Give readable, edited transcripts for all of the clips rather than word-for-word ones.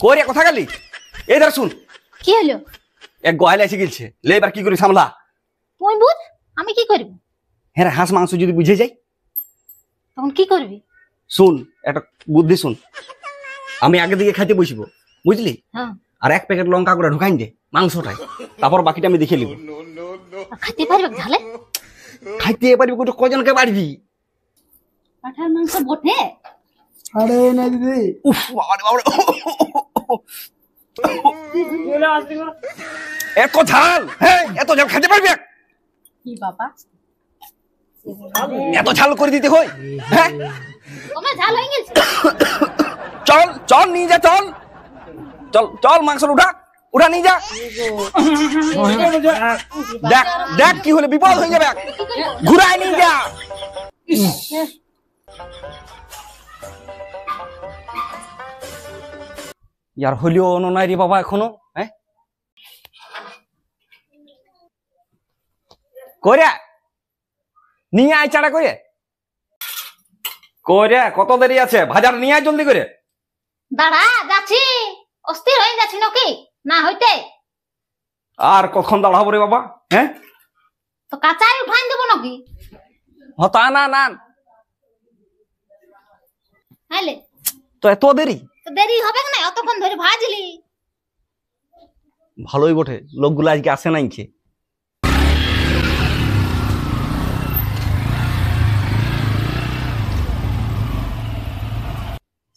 কই রে কথা গেলি? এই ধর শুন, কি হলো? এক গোয়ালে এসে গেলছে, লে এবার কি করি সামলা? তুই বুঝ, আমি কি করব? হ্যাঁ রে, হাঁস মাংস যদি বুঝে যাই তখন কি করবি? শুন, একটা বুদ্ধি শুন। আমি আগে দিকে খাইতে বসবো, বুঝলি? হ্যাঁ। আর এক প্যাকেট লঙ্কা গুঁড়া ঢুকাই দে মাংসটাই, তারপর বাকিটা আমি দেখে নিব। আর খাইতে পারবে ঝালে? খাইতে পারবি কত, কজনকে পারবি? পাঠার মাংস বটে। আরে না দিদি, উফ বাবা রে বাবা রে। এত ঝাল, হ্যাঁ এত ঝাল খাইতে পারবি? কি বাবা, এত ঝাল করে দিতে হয়? হ্যাঁ তোমার ঝাল হয়ে গেছে। চল চল নিয়ে যা, চল চল চল, মাংস উঠা উঠা নিয়ে যা। দেখ দেখ কি হলে বিপদ হয়ে যাবে, ঘুরাই নিয়ে যা। ইয়ার হলিও নাই রে বাবা এখনো। হ্যাঁ করে নিয়ে আয়, চাড়া করে করে কত দেরি আছে, ভাজার নিয়ে আয় জলদি করে। দাঁড়া যাচ্ছি, অস্থির হয়ে যাচ্ছি নাকি না হইতে? আর কখন দাঁড়াবো রে বাবা? হ্যাঁ তো কাঁচাই উঠাই দেবো নাকি? হতা না না হাইলে তো এত দেরি? তো দেরি হবে না, অতক্ষণ ধরে ভাজলি। ভালোই বটে, লোকগুলো আজকে আসে নাই খেয়ে।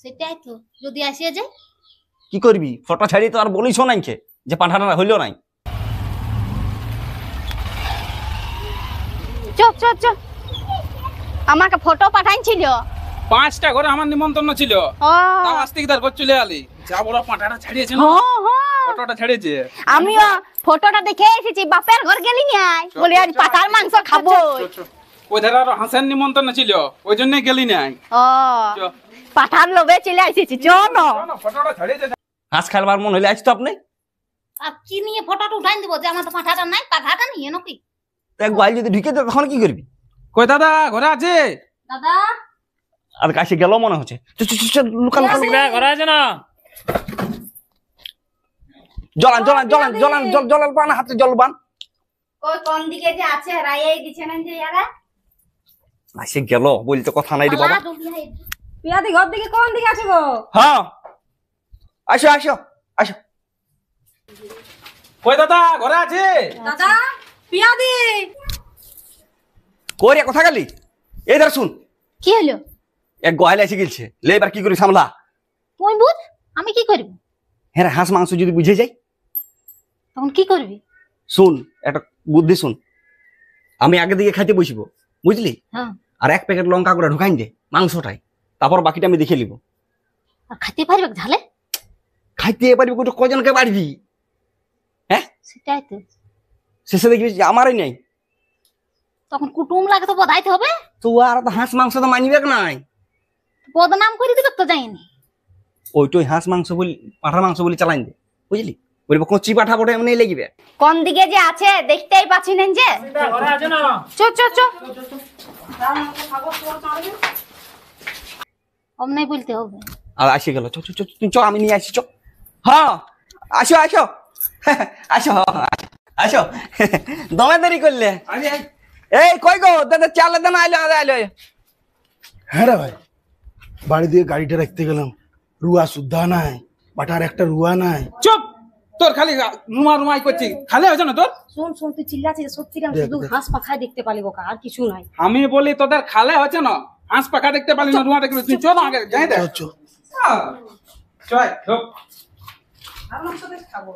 সেটাই তো, যদি আসিয়ে যায় কি করবি? ফটো ছাড়ি তো আর বলিস নাই খেয়ে যে পাঠাটা হইল নাই। চল চল চল, আমাকে ফটো পাঠাইছিল। 5টা ঘরে আমার নিমন্ত্রণ ছিল, তাও আস্তিকদার করে চলে আলি। যা বড় পাঁঠাটা ছাড়িয়েছে না, ফটোটা ছাড়িয়েছে। আমিও ফটোটা দেখে এসেছি, বাপের ঘর গেলি নাই বলি আজ পাঠার মাংস খাবো। ওই ধারে আরো হাঁসের নিমন্ত্রণ ছিল, ওই জন্য গেলি নাই। ও পাঠার লোভে চলে এসেছি, চলো। ফটোটা ছাড়িয়েছে। হাঁস খাইবার মন হইলে আজ তো আপনি আর কি নিয়ে ফটোটা উঠাই দিব যে আমার তো পাঠাটা নাই, পাঠাটা নিয়ে নাকি? গোয়াল যদি ঢুকে দেয় তখন কি করবি? কই দাদা ঘরে আছে? দাদা আর কাছে গেল মনে হচ্ছে, লুকান ঘরে আছে না? জলান জলান জলান জলান জল জল পান, হাতে জল বান। কই কোন দিকে যে আছে রাইয়াই দিছে না যে ইয়ারা? আসে গেল বলতে কথা নাই রে বাবা। পিয়াদি ঘর দিকে কোন দিকে আছে গো? হ্যাঁ আসো আসো আসো। কই দাদা ঘরে আছে? দাদা পিয়াদি কই রে কথা গেলি? এই ধর শুন, কি হলো? এক গোয়ালে এসে গেলছে, লে এবার কি করি সামলা? তুই বুঝ, আমি কি করব? হ্যাঁ রে, হাঁস মাংস যদি বুঝে যাই তখন কি করবি? শুন, একটা বুদ্ধি শুন। আমি আগে দিকে খাইতে বসবো, বুঝলি? হ্যাঁ। আর এক প্যাকেট লঙ্কা গুঁড়া ঢুকাই দে মাংসটাই, তারপর বাকিটা আমি দেখে নিব। আর খাইতে পারবে ঝালে? খাইতে পারবি কত, কজনকে পারবি? হ্যাঁ সেটাই তো, শেষে দেখবি যে আমারই নাই। তখন কুটুম লাগে তো বধাইতে হবে। তো আর তো হাঁস মাংস তো মানিবে নাই, বদনাম করে দিবে তো যাইনি। ওইটাই হাঁস মাংস বলি, পাঁঠার মাংস বলি চালাই দে, বুঝলি? বলবো কচি পাঠা বটে এমনি লেগিবে। কোন দিকে যে আছে দেখতেই পাচ্ছি না যে। ঘরে আছে না? চল চল চল, অমনি বলতে হবে। আর আসে গেল, চ চ চ তুই চ, আমি নিয়ে আসি চ। হ্যাঁ আসো আসো আসো আসো, দমে দেরি করলে। এই কই গো দাদা, চালে দেন, আইলো আইলো। হ্যাঁ রে ভাই, বাড়ি দিয়ে গাড়িটা রাখতে গেলাম, রুয়া সুদ্ধা নাই, পাঠার একটা রুয়া নাই। চুপ, তোর খালি রুমা রুমাই করছি, খালি হয়েছে না তোর? শোন শোন, তুই চিল্লাছিস, সত্যি আমি শুধু হাঁস পাখায় দেখতে পালি বোকা, আর কিছু নাই। আমি বলি তোদের খালে হচ্ছে না, হাঁস পাখা দেখতে পালি না, রুমা দেখতে তুই চল আগে যাই দেখ। চল, চল। চল চল। আর মাংস বেশ খাবো।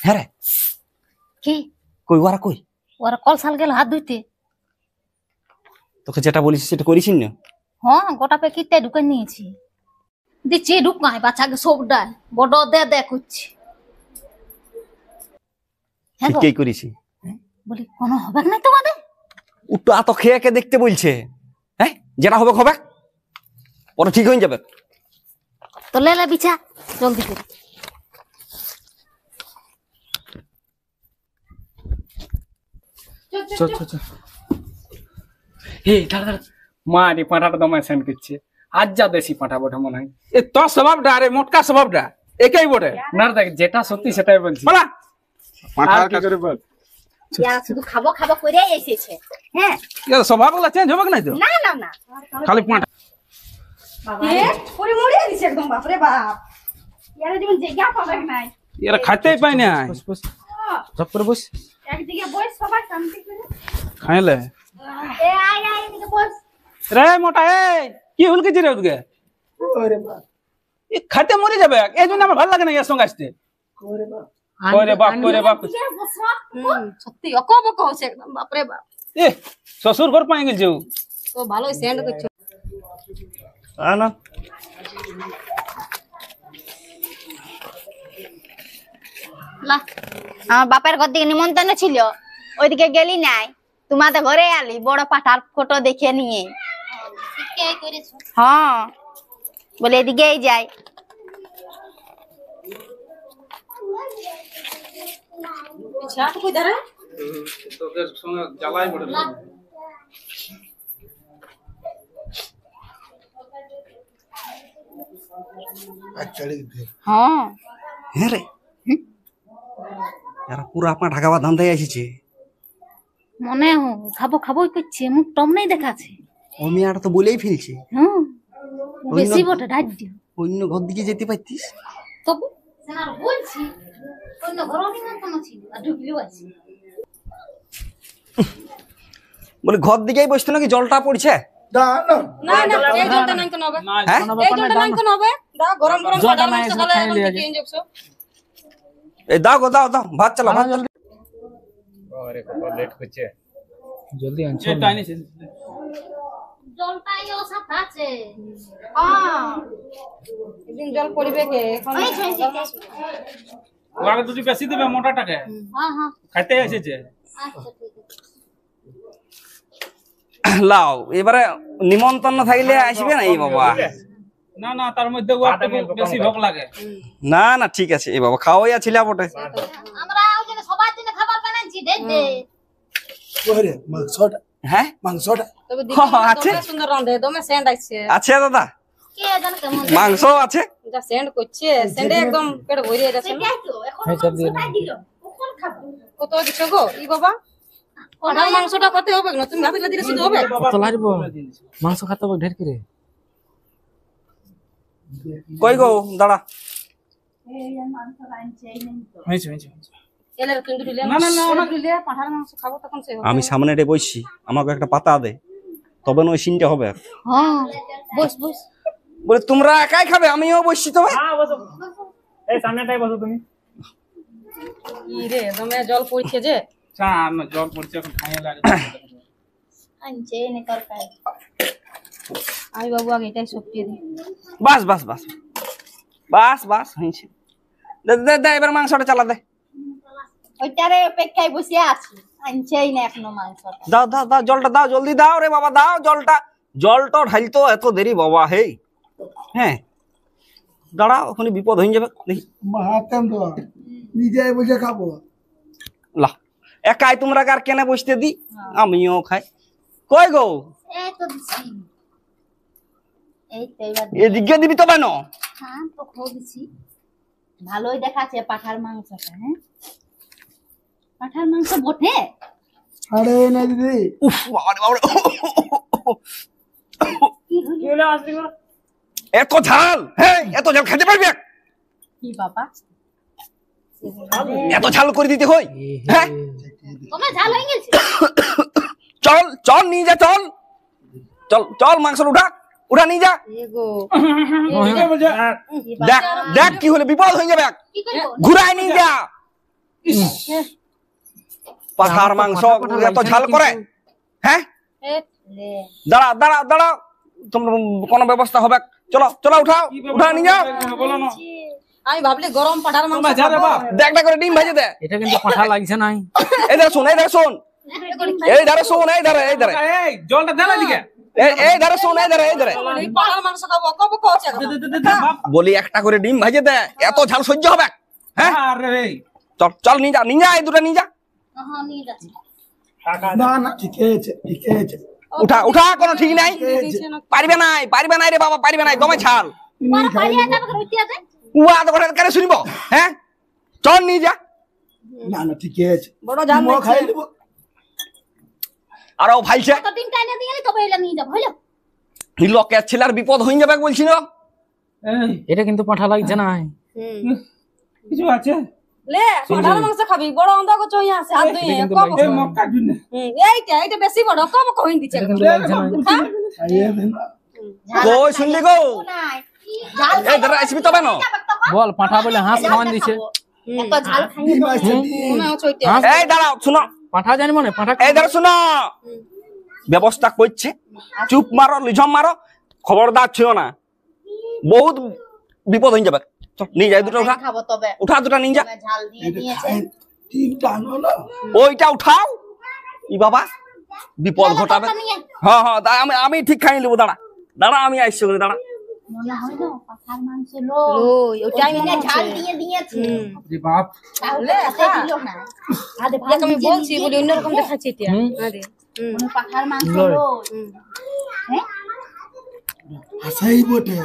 হ্যাঁ রে, কি কই ওরা কই? ওরা কল সাল গেল হাত ধুইতে। তোকে যেটা বলিস সেটা করিস না? হ্যাঁ, গোটা প্যাকেটটা ঢুকে নিয়েছি। দিচ্ছি ঢুকায় বাচ্চাকে সবটাই বড় দে দে করছি। হ্যাঁ গো, ঠিকই করিস। বলি কোনো হবে না তোমাদের? উঠো আত খেয়ে কে দেখতে বলছে। হ্যাঁ যেটা হবে হবে, পরে ঠিক হয়ে যাবে। তো লে বিছা জলদি করে। চল চল চল। এই দাঁড়া দাঁড়া, মা রে পাঁঠাটা দমে সেন্ড করছে আজ যা দেশি পাঁঠা বটে মনে হয়। এ তোর স্বভাবটা আরে মোটকা স্বভাবটা একেই বটে না দেখ যেটা সত্যি সেটাই বলছি। বলা আর কি করে বল? ইয়া শুধু খাবো খাবো করে এসেছে। হ্যাঁ স্বভাব গুলা চেঞ্জ হবে না তো না না না খালি পাঁঠা পুরি মুড়িয়ে দিছে একদম বাপরে বাপ ইয়ারে যেমন জায়গা পাবে নাই এরা খাইতেই পাই না সব করে বস। একদিকে বস সবাই শান্তি করে খাইলে এ আয় আয় এদিকে বস রে মোটা এ কি হুলকেছি রে ওদিকে খাইতে মরে যাবে এই জন্য আমার ভালো লাগে না এর সঙ্গে আসতে কই রে বাপ এদিকে বস সত্যি অকবক হচ্ছে একদম বাপরে বাপ এ শ্বশুর ঘর পাই গেছে তো ভালোই সেন্ড করছো না লা আমার বাপের ঘর থেকে নিমন্ত্রণ ছিল ওইদিকে গেলি নাই তোমাদের ঘরে আলি বড় পাঠার ফটো দেখে নিয়ে হ্যাঁ বলে এদিকেই যাই ছাট কই দাঁড়া তোদের সঙ্গে জ্বালাই পড়ে হ্যাঁ হ্যাঁ রে এরা পুরা আপনার ঢাকা বাদ ধান্দায় এসেছে মনে হয় খাবো খাবোই করছে মুখ টম নাই দেখাচ্ছে ও মেয়েটা তো বলেই ফেলছে হ্যাঁ বেশি বটে ঢাক দিও অন্য ঘর দিকে যেতে পারতিস তবু আর বলছি অন্য ঘর নিমন্ত্রণ ছিল আর ঢুকলেও আছে বলে ঘর দিকেই বসতো নাকি জলটা পড়ছে না না না না এই জলটা নাই কোন হবে হ্যাঁ এই জলটা নাই কোন হবে দাও গরম গরম পাঠার মাংস খালে এখন কি ইনজেকশন এই দাও গো দাও দাও ভাত চালা ভাত চালা আরে কত লেট করছে জলদি আনছো এটা আনিস জলটাই ও সাথে আছে হ্যাঁ একদিন জল পড়বে কে এখন ওরা দুটি বেশি দিবে মোটাটাকে হ্যাঁ হ্যাঁ খাইতে এসেছে আচ্ছা ঠিক আছে লাও এবারে নিমন্ত্রণ থাকলে আসবে না এই বাবা না না তার মধ্যে ও একটু বেশি ভোগ লাগে না না ঠিক আছে এই বাবা খাওয়াই ছিল বটে আমরা ওই জন্য সবার জন্য খাবার বানাইছি দে দে ওরে মাংসটা হ্যাঁ মাংসটা তবে আছে দেখি সুন্দর রাঁধে দমে সেন্ড আসছে আছে দাদা কে জানে কেমন মাংস আছে যা সেন্ড করছে সেন্ডে একদম পেট ভরিয়ে যাচ্ছে সেটাই তো এখন মাংসটাই দিল কখন খাবো কত দিছো গো ই বাবা পাঠার মাংসটা কত হবে না তুমি ভাবিলে দিলে শুধু হবে কত লাগবে মাংস খেতে হবে ঢের করে কই গো দাঁড়া হয়েছে হয়েছে এলে কিন্তু দিলে না, না, না, ওনা দিলে পাঠার মাংস খাবো তখন সে হবে আমি সামনে রে বসছি আমাকে একটা পাতা দে তবে না ওই সিনটা হবে হ্যাঁ বস বস বলে তোমরা একাই খাবে আমিও বসছি তবে হ্যাঁ বসো এই সামনেটাই বসো তুমি। ই রে দমে জল পড়ছে যে চান জল পড়ছে এখন খাইয়ে লাগে আনছে নে তরকারি আমি বাবু আগে এটাই সত্যি দিই বাস বাস বাস বাস বাস হয়েছে দে দে দে এবার মাংসটা চালা দে ওইটারে অপেক্ষায় বসে আছি আনছেই না এখনো মাংসটা দাও দাও দাও জলটা দাও জলদি দাও রে বাবা দাও জলটা ঢালতো এত দেরি বাবা হে হ্যাঁ দাঁড়াও ওখানে বিপদ হয়ে যাবে দেখি মাহাতাম তো নিজে বসে খাবো লা একাই তোমরা কার কেনে বসতে দি আমিও খাই কই গো এই তো দিছি এই তো এবার এদিকে দিবি তো কেন হ্যাঁ তো খাও দিছি ভালোই দেখাচ্ছে পাঠার মাংসটা হ্যাঁ পাঠার মাংস বটে আরে না দিদি উফ বাবা বাবা কি হলো কি হলো আসলি গো? এত ঝাল হ্যাঁ এত ঝাল খেতে পারবি কি বাবা এত ঝাল করে দিতে হয় হ্যাঁ তোমার ঝাল হয়ে গেছে চল চল নিয়ে যা চল চল চল মাংস উঠা নিয়ে যা এগো দেখ দেখ কি হলে বিপদ হয়ে যাবে কি করবো ঘুরাই নিয়ে যা পাঠার মাংস এত ঝাল করে হ্যাঁ দাঁড়া দাঁড়া দাঁড়া তোমরা কোনো ব্যবস্থা হবে চলো চলো উঠাও উঠা নিয়ে যাও বলো না আমি ভাবলি গরম পাঠার মাংস যা রে বাপ দেখটা করে ডিম ভেজে দে এটা কিন্তু পাঠা লাগছে নাই এই ধারে শোন এই ধারে শোন এই ধারে এই জলটা দে না দিকে এই ধারে শোন এই ধারে এই পাঠার মাংস খাবো কব কচ্ছে বাপ বলি একটা করে ডিম ভেজে দে এত ঝাল সহ্য হবে হ্যাঁ আরে এই চল চল নিয়ে যা এই দুটা নিয়ে যা হ্যাঁ নিয়ে যাচ্ছি না না ঠিক আছে উঠা উঠা কোনো ঠিক নাই পারিবে নাই রে বাবা পারিবে নাই দমে ছাল উয়া তো কথা কেন শুনিব হ্যাঁ চল নিয়ে যা না না ঠিক আছে বড় জাল মো খাই দেব আর ও ভাইছে লোকের ছেলের বিপদ হয়ে যাবে বলছি না এটা কিন্তু পাঠা লাগছে না কিছু আছে লে পাঠার মাংস খাবি বড় অন্ধা কো চই আছে হাত ধুই কিন্তু কব লাগছে এই মগ কাটুন না এইটা বেশি বড় কব কইন দিছে কিন্তু লাগছে না খাইয়ে দেন কই শুনলি গো এই দাঁড়া আসবি তবে না বল পাঠা বলে হাঁস খাওয়ান দিছে মনে চইতে এই দাঁড়াও শুনো পাঠা জানি মনে পাঠা এই দাঁড়া শুনো ব্যবস্থা করছে চুপ মারো লিঝম মারো খবরদার ছিল না বহুত বিপদ হয়ে যাবে চল নিয়ে যাই দুটো উঠা খাবো তবে উঠা দুটা নিয়ে যা ঝাল দিয়ে দিয়েছে তিনটা আনো না ওইটা উঠাও ই বাবা বিপদ ঘটাবে হ্যাঁ হ্যাঁ আমি ঠিক খাই নেবো দাঁড়া দাঁড়া আমি আসছি ওখানে দাঁড়া মনে হয় না পাখার মাংস ওই ওটাই মনে ঝাল দিয়ে দিয়েছে রে বাপ তাহলে খেতে দিল না আরে ভাই আমি বলছি বলি অন্য রকম দেখাচ্ছি এটা আরে মনে পাখার মাংস হ্যাঁ আসাই বটে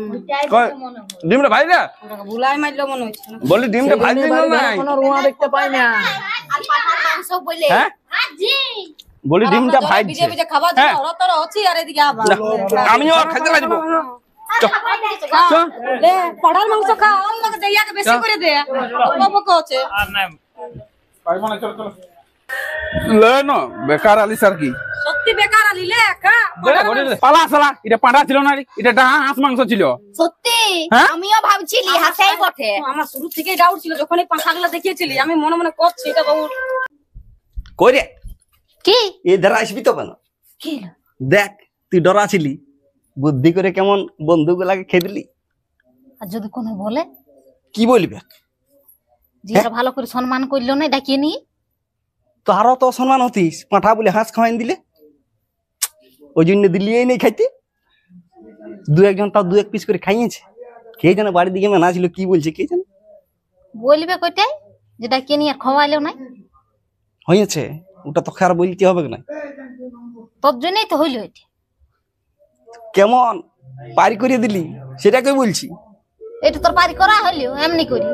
ওইটাই কই মনে হয় ডিমটা ভাই রে ওটাকে ভুলাই মারলো মনে হচ্ছে না বলি ডিমটা ভাই দিন নাই কোনো রুয়া দেখতে পাই না আর পাখার মাংস বলে হ্যাঁ আজি বলি ডিমটা ভাই বিজে বিজে খাবার হ্যাঁ। দিও ওরা তো আছি আর এদিকে আবার আমিও খাইতে লাগবো লে পাঠার মাংস খা ওই লোকে দেইয়াকে বেশি করে দে কব কচ্ছে পাইব না চল চল লে না বেকার আলি স্যার কি সত্যি বেকার আলি লে খা পালা সালা এটা পাঁঠা ছিল না এটা হাঁস মাংস ছিল সত্যি হ্যাঁ? আমিও ভাবছিলি হাসাই বটে আমার শুরু থেকেই ডাউট ছিল যখন এই পাখাগুলো দেখিয়েছিলি আমি মনে মনে করছি এটা বাবু কই রে কি এ ধারা আসবি তো কেন কি দেখ তুই ডরা ছিলি বুদ্ধি করে কেমন বন্ধুগুলাকে খেয়ে দিলি আর যদি কোনো বলে কি বলবি যে এটা ভালো করে সম্মান করলো না ডাকিয়ে নিয়ে তো আরো তো অসম্মান হতিস পাঁঠা বলে হাঁস খাওয়াইন দিলে ওই জন্য দিল্লি নেই খাইতে দু একজন তাও দু এক পিস করে খাইয়েছে কে জানে বাড়ির দিকে মেনা ছিল কি বলছে কে জানে বলবে কইটাই যে ডাকিয়ে নিয়ে আর খাওয়াইলো না হয়েছে ওটা তো খারাপ বলতে হবে না তোর জন্যই তো হইলো এটা কেমন পারি করিয়ে দিলি সেটা কই বলছি এটা তোর বাড়ি করা হইলো এমনি করি